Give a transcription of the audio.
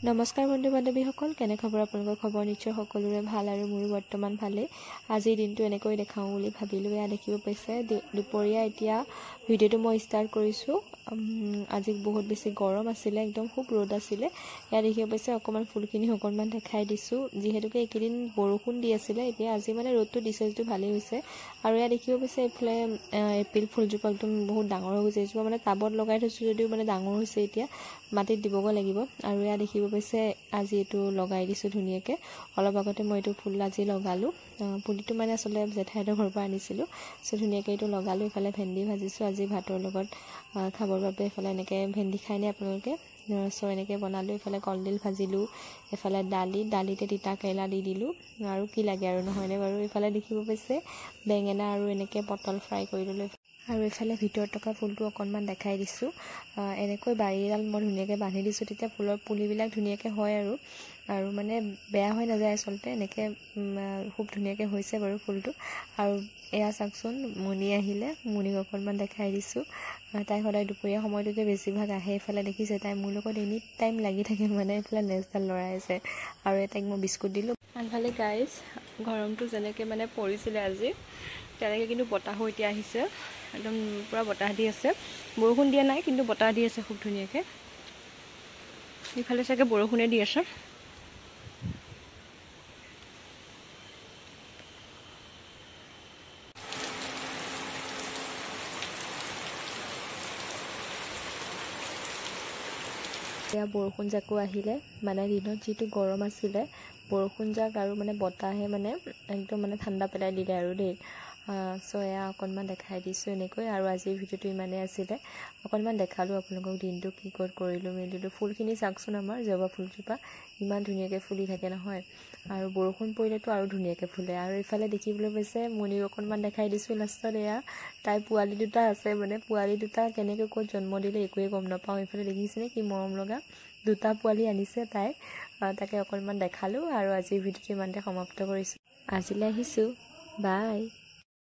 নমস্কাৰ বন্ধু বান্ধৱীসকল, কেনে খবৰ? আপোনালোকৰ খবৰ নিশ্চয় সকলোৰে ভাল আৰু মোৰো বৰ্তমান ভালেই। আজিৰ দিনটো এনেকৈ দেখাওঁ বুলি ভাবিলোঁ। এয়া দেখিব পাইছে দুপৰীয়া এতিয়া ভিডিঅ'টো মই ষ্টাৰ্ট কৰিছোঁ। আজি বহুত বেছি গৰম আছিলে, একদম খুব ৰ'দ আছিলে। এয়া দেখিব পাইছে অকণমান ফুলখিনি অকণমান দেখাই দিছোঁ, যিহেতুকে এইকেইদিন বৰষুণ দি আছিলে। এতিয়া আজি মানে ৰ'দটো দিছে যিটো ভালেই হৈছে। আৰু এয়া দেখিব পাইছে এইফালে এপ্ৰিল ফুলজোপা একদম বহুত ডাঙৰ হৈ গৈছে। এইজোপা মানে টাবত লগাই থৈছোঁ যদিও মানে ডাঙৰ হৈছে, এতিয়া মাটিত দিবগৈ লাগিব। আৰু এয়া দেখিব পাইছে আজি এইটো লগাই দিছোঁ ধুনীয়াকৈ। অলপ আগতে মই এইটো ফুল আজি লগালোঁ। পুলিটো মানে আচলতে জেঠাইহঁতৰ ঘৰৰ পৰা আনিছিলোঁ। চ' ধুনীয়াকৈ এইটো লগালোঁ। এইফালে ভেন্দি ভাজিছোঁ আজি ভাতৰ লগত খাবৰ বাবে। এইফালে এনেকৈ ভেন্দি খায়নে আপোনালোকে? চ' এনেকৈ বনালোঁ। এইফালে কলডিল ভাজিলোঁ, এইফালে দালিতে তিতা কেৰেলা দি দিলোঁ। আৰু কি লাগে আৰু, নহয়নে বাৰু? এইফালে দেখিব পাইছে বেঙেনা আৰু এনেকৈ পটল ফ্ৰাই কৰি ল'লোঁ। আৰু এইফালে ভিতৰত থকা ফুলটো অকণমান দেখাই দিছোঁ। এনেকৈ বাৰীডাল মই ধুনীয়াকৈ বান্ধি দিছোঁ, তেতিয়া ফুলৰ পুলিবিলাক ধুনীয়াকৈ হয় আৰু মানে বেয়া হৈ নাযায় আচলতে। এনেকৈ খুব ধুনীয়াকৈ হৈছে বাৰু ফুলটো। আৰু এয়া চাওকচোন, মুনি আহিলে, মুনিক অকণমান দেখাই দিছোঁ। তাই সদায় দুপৰীয়া সময়টোতে বেছিভাগ আহে। এইফালে দেখিছে তাই মোৰ লগত এনি টাইম লাগি থাকে, মানে এইফালে নেজডাল লৰাই আছে। আৰু তাইক মই বিস্কুট দিলোঁ। আনফালে গাইজ, গৰমটো যেনেকৈ মানে পৰিছিলে আজি, তেনেকৈ কিন্তু বতাহো এতিয়া আহিছে। একদম পূৰা বতাহ দি আছে। বৰষুণ দিয়া নাই, কিন্তু বতাহ দি আছে খুব ধুনীয়াকৈ। ইফালে চাগে বৰষুণে দি আছে। এতিয়া বৰষুণ জাকো আহিলে, মানে দিনত যিটো গৰম আছিলে, বৰষুণ জাক আৰু মানে বতাহে মানে একদম মানে ঠাণ্ডা পেলাই দিলে আৰু দেই। চ' এয়া অকণমান দেখাই দিছোঁ এনেকৈ। আৰু আজিৰ ভিডিঅ'টো ইমানেই আছিলে, অকণমান দেখালোঁ আপোনালোকক দিনটো কি ক'ত কৰিলোঁ মেলিলোঁ। ফুলখিনি চাওকচোন, আমাৰ জবা ফুলজোপা ইমান ধুনীয়াকৈ ফুলি থাকে নহয়। আৰু বৰষুণ পৰিলেতো আৰু ধুনীয়াকৈ ফুলে। আৰু ইফালে দেখিবলৈ পাইছে মুনিক অকণমান দেখাই দিছোঁ লাষ্টত। এয়া তাই পোৱালি দুটা আছে, মানে পোৱালি দুটা কেনেকৈ ক'ত জন্ম দিলে একোৱে গম নাপাওঁ। এইফালে দেখিছেনে কি মৰম লগা দুটা পোৱালি আনিছে তাই। তাকে অকণমান দেখালোঁ। আৰু আজিৰ ভিডিঅ'টো ইমানতে সমাপ্ত কৰিছোঁ। আজিলৈ আহিছোঁ, বাই।